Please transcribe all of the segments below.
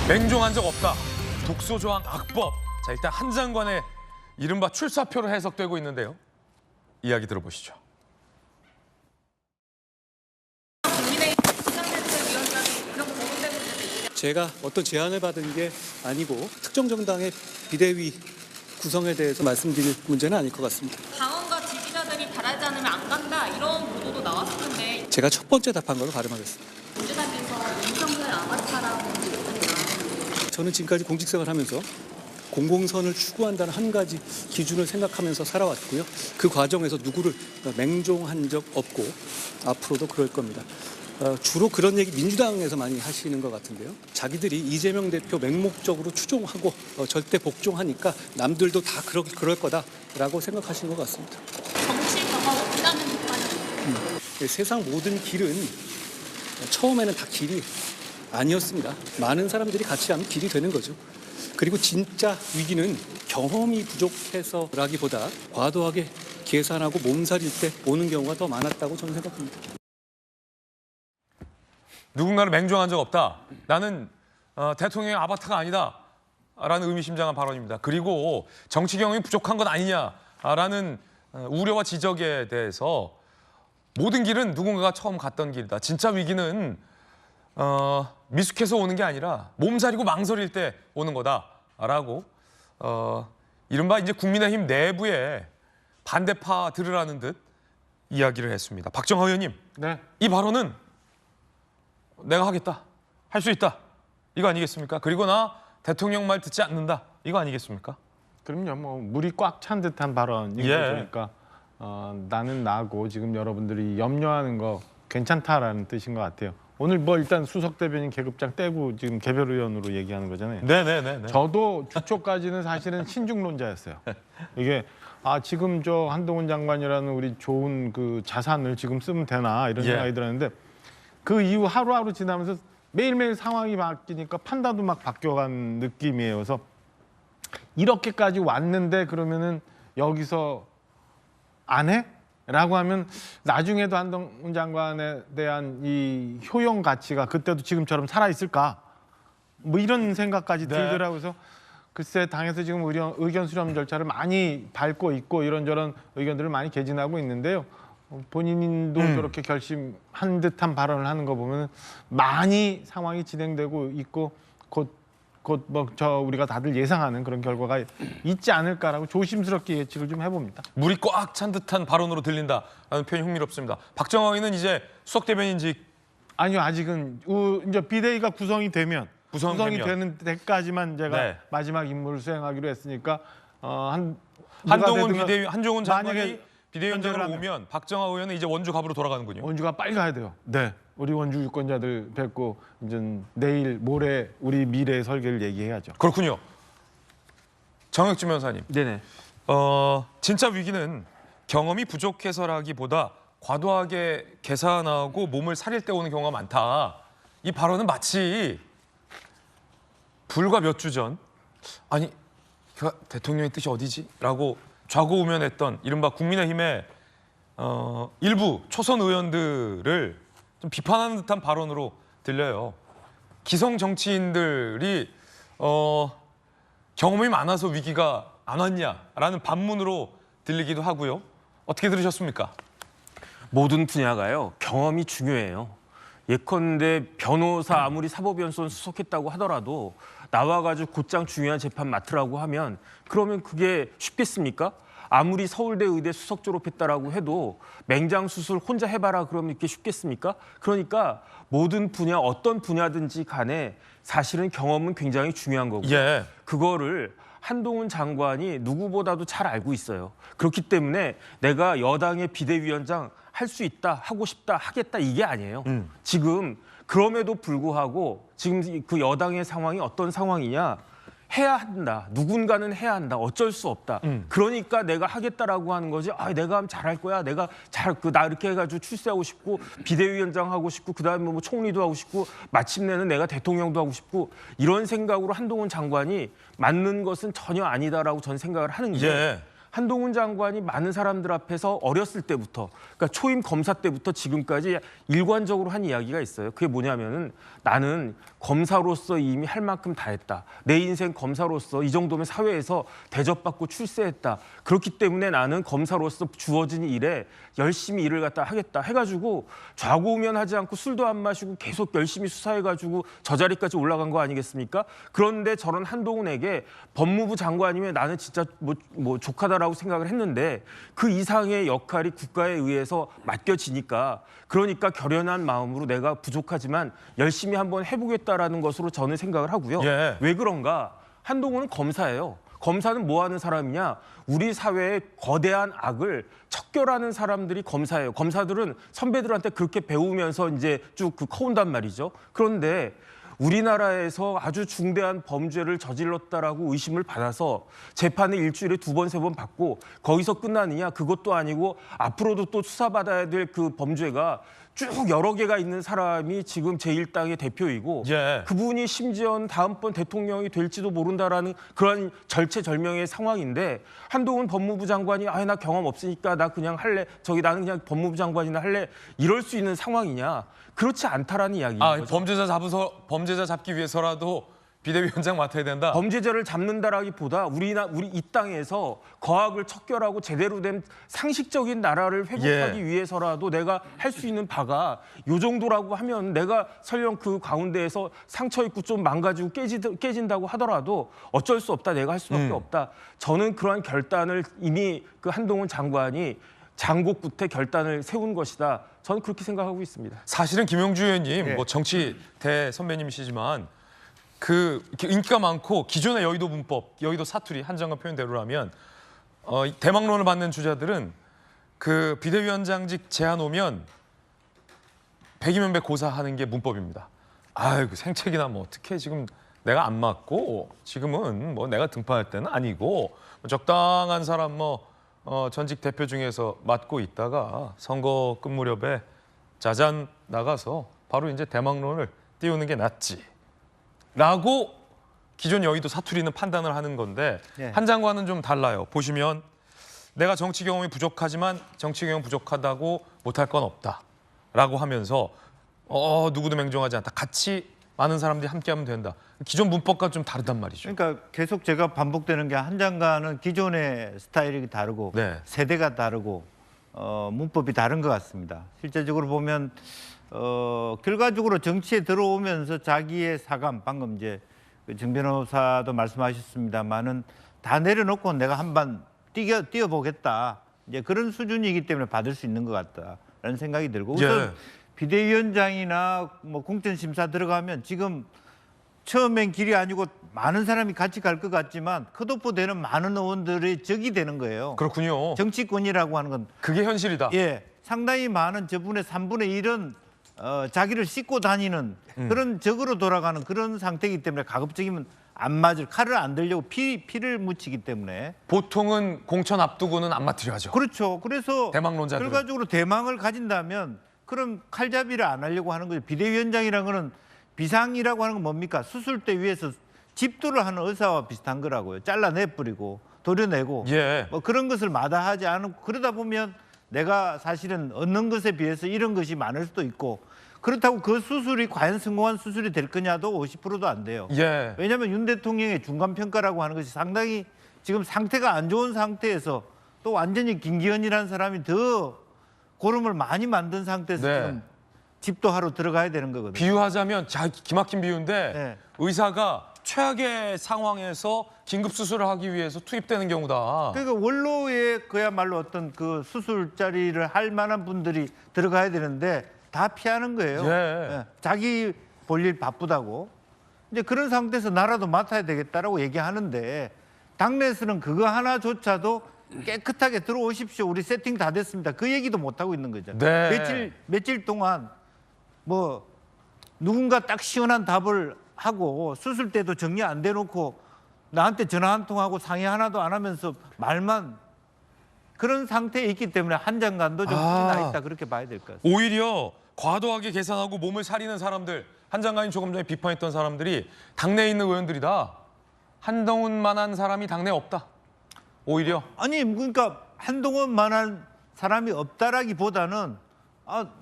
맹종한 적 없다. 독소조항 악법. 자, 일단 한 장관의 이른바 출사표로 해석되고 있는데요. 이야기 들어보시죠. 제가 어떤 제안을 받은 게 아니고 특정 정당의 비대위 구성에 대해서 말씀드릴 문제는 아닐 것 같습니다. 당원과 지지자들이 바라지 않으면 안 간다 이런 보도도 나왔었는데 제가 첫 번째 답한 걸로 발음하겠습니다. 민주당에서 윤석열 아바타라고 얘기했잖아요. 저는 지금까지 공직생활하면서 공공선을 추구한다는 한 가지 기준을 생각하면서 살아왔고요. 그 과정에서 누구를 맹종한 적 없고 앞으로도 그럴 겁니다. 주로 그런 얘기 민주당에서 많이 하시는 것 같은데요. 자기들이 이재명 대표 맹목적으로 추종하고 절대 복종하니까 남들도 다 그럴 거다라고 생각하시는 것 같습니다. 정치 경험 없다는 비판이 세상 모든 길은 처음에는 다 길이 아니었습니다. 많은 사람들이 같이 하면 길이 되는 거죠. 그리고 진짜 위기는 경험이 부족해서라기보다 과도하게 계산하고 몸살일 때 오는 경우가 더 많았다고 저는 생각합니다. 누군가를 맹종한 적 없다. 나는 대통령의 아바타가 아니다. 라는 의미심장한 발언입니다. 그리고 정치 경험이 부족한 것 아니냐라는 우려와 지적에 대해서 모든 길은 누군가가 처음 갔던 길이다. 진짜 위기는 미숙해서 오는 게 아니라 몸살이고 망설일 때 오는 거다라고 이른바 이제 국민의힘 내부에 반대파 들으라는 듯 이야기를 했습니다. 박정하 의원님, 네. 이 발언은 내가 하겠다, 할 수 있다 이거 아니겠습니까? 그리고 나 대통령 말 듣지 않는다 이거 아니겠습니까? 그럼요. 뭐 물이 꽉 찬 듯한 발언인 예. 거죠. 그러니까 나는 나고 지금 여러분들이 염려하는 거 괜찮다라는 뜻인 것 같아요. 오늘 뭐 일단 수석 대변인 계급장 떼고 지금 개별 의원으로 얘기하는 거잖아요. 네네네. 저도 주초까지는 사실은 신중론자였어요. 이게 지금 저 한동훈 장관이라는 우리 좋은 그 자산을 지금 쓰면 되나 이런 예. 생각이 들었는데 그 이후 하루하루 지나면서 매일매일 상황이 바뀌니까 판단도 막 바뀌어간 느낌이에요. 그래서 이렇게까지 왔는데 그러면은 여기서 안 해? 라고 하면 나중에도 한동훈 장관에 대한 이 효용 가치가 그때도 지금처럼 살아있을까? 뭐 이런 생각까지 네. 들더라고요. 그래서 글쎄 당에서 지금 의견 수렴 절차를 많이 밟고 있고 이런저런 의견들을 많이 개진하고 있는데요. 본인도 저렇게 결심한 듯한 발언을 하는 거 보면 많이 상황이 진행되고 있고 곧 뭐 우리가 다들 예상하는 그런 결과가 있지 않을까라고 조심스럽게 예측을 좀 해봅니다. 물이 꽉 찬 듯한 발언으로 들린다라는 표현이 흥미롭습니다. 박정하 의원은 이제 수석 대변인직 아니요, 아직은 이제 비대위가 구성이 되면 구성이 되는 데까지만 제가 네. 마지막 임무를 수행하기로 했으니까 한동훈 비대위 한종훈 장관이 만약에 비대위원장으로 선정을 오면 박정하 의원은 이제 원주 갑으로 돌아가는군요. 원주가 빨리 가야 돼요. 네, 우리 원주 유권자들 뵙고 이제 내일 모레 우리 미래 설계를 얘기해야죠. 그렇군요. 정혁진 변호사님. 네네. 진짜 위기는 경험이 부족해서라기보다 과도하게 계산하고 몸을 사릴 때 오는 경우가 많다. 이 발언은 마치 불과 몇 주 전 아니 대통령의 뜻이 어디지? 라고 좌고우면했던 이른바 국민의힘의 일부 초선 의원들을 좀 비판하는 듯한 발언으로 들려요. 기성 정치인들이 경험이 많아서 위기가 안 왔냐라는 반문으로 들리기도 하고요. 어떻게 들으셨습니까? 모든 분야가요, 경험이 중요해요. 예컨대 변호사 아무리 사법연수원 수석했다고 하더라도 나와가지고 곧장 중요한 재판 맡으라고 하면 그러면 그게 쉽겠습니까? 아무리 서울대 의대 수석 졸업했다라고 해도 맹장수술 혼자 해봐라 그러면 이게 쉽겠습니까? 그러니까 모든 분야 어떤 분야든지 간에 사실은 경험은 굉장히 중요한 거고요. 예. 그거를 한동훈 장관이 누구보다도 잘 알고 있어요. 그렇기 때문에 내가 여당의 비대위원장 할 수 있다, 하고 싶다, 하겠다 이게 아니에요. 지금 그럼에도 불구하고 지금 그 여당의 상황이 어떤 상황이냐. 해야 한다. 누군가는 해야 한다. 어쩔 수 없다. 그러니까 내가 하겠다라고 하는 거지. 내가 하면 잘할 거야. 내가 나 이렇게 해가지고 출세하고 싶고 비대위원장 하고 싶고 그다음에 뭐 총리도 하고 싶고 마침내는 내가 대통령도 하고 싶고 이런 생각으로 한동훈 장관이 맞는 것은 전혀 아니다라고 저는 생각을 하는 게 예. 한동훈 장관이 많은 사람들 앞에서 어렸을 때부터, 그러니까 초임 검사 때부터 지금까지 일관적으로 한 이야기가 있어요. 그게 뭐냐면은 나는 검사로서 이미 할 만큼 다 했다. 내 인생 검사로서 이 정도면 사회에서 대접받고 출세했다. 그렇기 때문에 나는 검사로서 주어진 일에 열심히 일을 갖다 하겠다 해가지고 좌고우면하지 않고 술도 안 마시고 계속 열심히 수사해가지고 저 자리까지 올라간 거 아니겠습니까? 그런데 저런 한동훈에게 법무부 장관이면 나는 진짜 뭐 조카다라고 생각을 했는데 그 이상의 역할이 국가에 의해서 맡겨지니까, 그러니까 결연한 마음으로 내가 부족하지만 열심히 한번 해보겠다라는 것으로 저는 생각을 하고요. 예. 왜 그런가? 한동훈은 검사예요. 검사는 뭐 하는 사람이냐? 우리 사회의 거대한 악을 척결하는 사람들이 검사예요. 검사들은 선배들한테 그렇게 배우면서 이제 쭉 커온단 말이죠. 그런데 우리나라에서 아주 중대한 범죄를 저질렀다라고 의심을 받아서 재판을 일주일에 2번, 3번 받고 거기서 끝나느냐? 그것도 아니고 앞으로도 또 수사받아야 될 그 범죄가 쭉 여러 개가 있는 사람이 지금 제1당의 대표이고 예. 그분이 심지어 다음번 대통령이 될지도 모른다라는 그런 절체절명의 상황인데 한동훈 법무부 장관이 나 경험 없으니까 나 그냥 할래. 나는 그냥 법무부 장관이나 할래. 이럴 수 있는 상황이냐? 그렇지 않다라는 이야기인 거죠. 범죄자 잡기 위해서라도 비대위원장 맡아야 된다. 범죄자를 잡는다라기보다 우리 이 땅에서 거악을 척결하고 제대로 된 상식적인 나라를 회복하기 위해서라도 내가 할 수 있는 바가 요 정도라고 하면 내가 설령 그 가운데에서 상처 입고 좀 망가지고 깨진다고 하더라도 어쩔 수 없다. 내가 할 수밖에 없다. 저는 그러한 결단을 이미 그 한동훈 장관이 장고 끝에 결단을 세운 것이다. 저는 그렇게 생각하고 있습니다. 사실은 김영주 의원님 뭐 정치 대 선배님이시지만 그 이렇게 인기가 많고 기존의 여의도 문법, 여의도 사투리 한 장관 표현대로라면 대망론을 받는 주자들은 그 비대위원장직 제안 오면 100이면 100 고사하는 게 문법입니다. 아이고 생책이나 뭐 어떻게 지금 내가 안 맞고 지금은 뭐 내가 등판할 때는 아니고 뭐 적당한 사람 전직 대표 중에서 맡고 있다가 선거 끝 무렵에 짜잔 나가서 바로 이제 대망론을 띄우는 게 낫지. 라고 기존 여의도 사투리는 판단을 하는 건데 한 장관은 좀 달라요. 보시면 내가 정치 경험이 부족하지만 정치 경험 부족하다고 못할 건 없다. 라고 하면서 누구도 맹종하지 않다. 같이 많은 사람들이 함께하면 된다. 기존 문법과 좀 다르단 말이죠. 그러니까 계속 제가 반복되는 게 한 장관은 기존의 스타일이 다르고 네. 세대가 다르고 문법이 다른 것 같습니다. 실제적으로 보면 결과적으로 정치에 들어오면서 자기의 사감, 방금 이제 정 변호사도 말씀하셨습니다만은 다 내려놓고 내가 한번 뛰어보겠다. 이제 그런 수준이기 때문에 받을 수 있는 것 같다라는 생각이 들고 우선 비대위원장이나 뭐 공천심사 들어가면 지금 처음엔 길이 아니고 많은 사람이 같이 갈 것 같지만 컷오프 되는 많은 의원들의 적이 되는 거예요. 그렇군요. 정치권이라고 하는 건 그게 현실이다. 상당히 많은 저분의 3분의 1은 자기를 씻고 다니는 그런 적으로 돌아가는 그런 상태이기 때문에 가급적이면 안 맞을 칼을 안 들려고 피를 묻히기 때문에 보통은 공천 앞두고는 안 맡으려 하죠. 그렇죠. 그래서 대망론자들은. 결과적으로 대망을 가진다면 그럼 칼잡이를 안 하려고 하는 거죠. 비대위원장이라는 거는 비상이라고 하는 건 뭡니까? 수술대 위에서 집도를 하는 의사와 비슷한 거라고요. 잘라내버리고 도려내고 뭐 그런 것을 마다하지 않고 그러다 보면 내가 사실은 얻는 것에 비해서 이런 것이 많을 수도 있고 그렇다고 그 수술이 과연 성공한 수술이 될 거냐도 50%도 안 돼요. 왜냐하면 윤 대통령의 중간평가라고 하는 것이 상당히 지금 상태가 안 좋은 상태에서 또 완전히 김기현이라는 사람이 더 고름을 많이 만든 상태에서 지금 집도하러 들어가야 되는 거거든요. 비유하자면 기막힌 비유인데 의사가 최악의 상황에서 긴급 수술을 하기 위해서 투입되는 경우다. 그러니까 원로에 그야말로 어떤 그 수술 자리를 할 만한 분들이 들어가야 되는데 다 피하는 거예요. 자기 볼일 바쁘다고. 이제 그런 상태에서 나라도 맡아야 되겠다라고 얘기하는데 당내에서는 그거 하나조차도 깨끗하게 들어오십시오. 우리 세팅 다 됐습니다. 그 얘기도 못 하고 있는 거죠. 며칠 동안 뭐 누군가 딱 시원한 답을 하고 수술 때도 정리 안 돼놓고 나한테 전화 한 통하고 상의 하나도 안 하면서 말만 그런 상태에 있기 때문에 한 장관도 좀 나 있다 그렇게 봐야 될 것 같습니다. 오히려 과도하게 계산하고 몸을 사리는 사람들, 한 장관이 조금 전에 비판했던 사람들이 당내에 있는 의원들이다. 한동훈만한 사람이 당내에 없다. 오히려 아니 그러니까 한동훈만한 사람이 없다라기보다는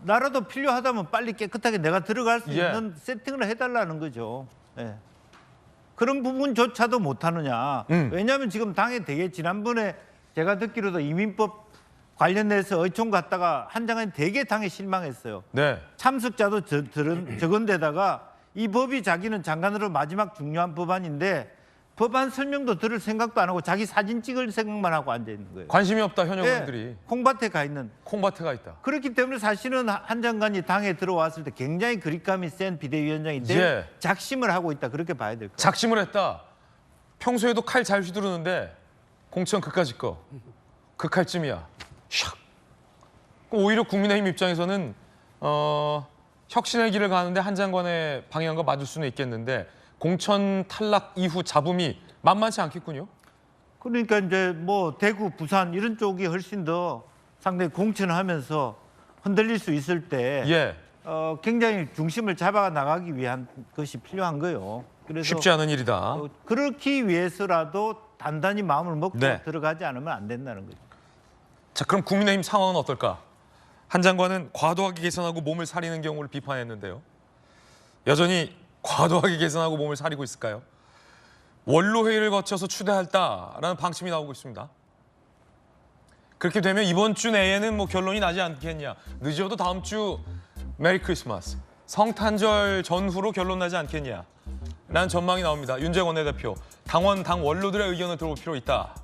나라도 필요하다면 빨리 깨끗하게 내가 들어갈 수 예. 있는 세팅을 해달라는 거죠. 예. 그런 부분조차도 못하느냐. 왜냐하면 지금 당에 되게 지난번에 제가 듣기로도 이민법 관련해서 의총 갔다가 한 장관이 되게 당에 실망했어요. 네. 참석자도 적은 데다가 이 법이 자기는 장관으로 마지막 중요한 법안인데 법안 설명도 들을 생각도 안 하고 자기 사진 찍을 생각만 하고 앉아 있는 거예요. 관심이 없다 현역 예, 의원들이. 콩밭에 가 있는. 콩밭에가 있다. 그렇기 때문에 사실은 한 장관이 당에 들어왔을 때 굉장히 그립감이 센 비대위원장인데 예. 작심을 하고 있다 그렇게 봐야 될 거예요. 작심을 했다. 평소에도 칼 잘 휘두르는데 공천 그까짓 거. 그 칼쯤이야. 샥. 오히려 국민의힘 입장에서는 혁신의 길을 가는데 한 장관의 방향과 맞을 수는 있겠는데 공천 탈락 이후 잡음이 만만치 않겠군요. 그러니까 이제 뭐 대구, 부산 이런 쪽이 훨씬 더 상당히 공천하면서 흔들릴 수 있을 때 예. 굉장히 중심을 잡아 나가기 위한 것이 필요한 거예요. 그래서 쉽지 않은 일이다. 그렇기 위해서라도 단단히 마음을 먹고 네. 들어가지 않으면 안 된다는 거죠. 자, 그럼 국민의힘 상황은 어떨까? 한 장관은 과도하게 개선하고 몸을 사리는 경우를 비판했는데요. 여전히 과도하게 개선하고 몸을 사리고 있을까요? 원로 회의를 거쳐서 추대할다라는 방침이 나오고 있습니다. 그렇게 되면 이번 주 내에는 뭐 결론이 나지 않겠냐. 늦어도 다음 주 메리 크리스마스, 성탄절 전후로 결론 나지 않겠냐. 라는 전망이 나옵니다. 윤재원 원내대표, 당 원로들의 의견을 들어볼 필요 있다.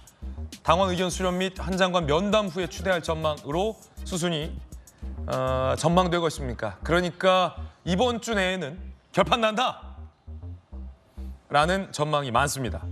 당원 의견 수렴 및 한 장관 면담 후에 추대할 전망으로 수순이 전망되고 있습니까? 그러니까 이번 주 내에는 결판 난다! 라는 전망이 많습니다.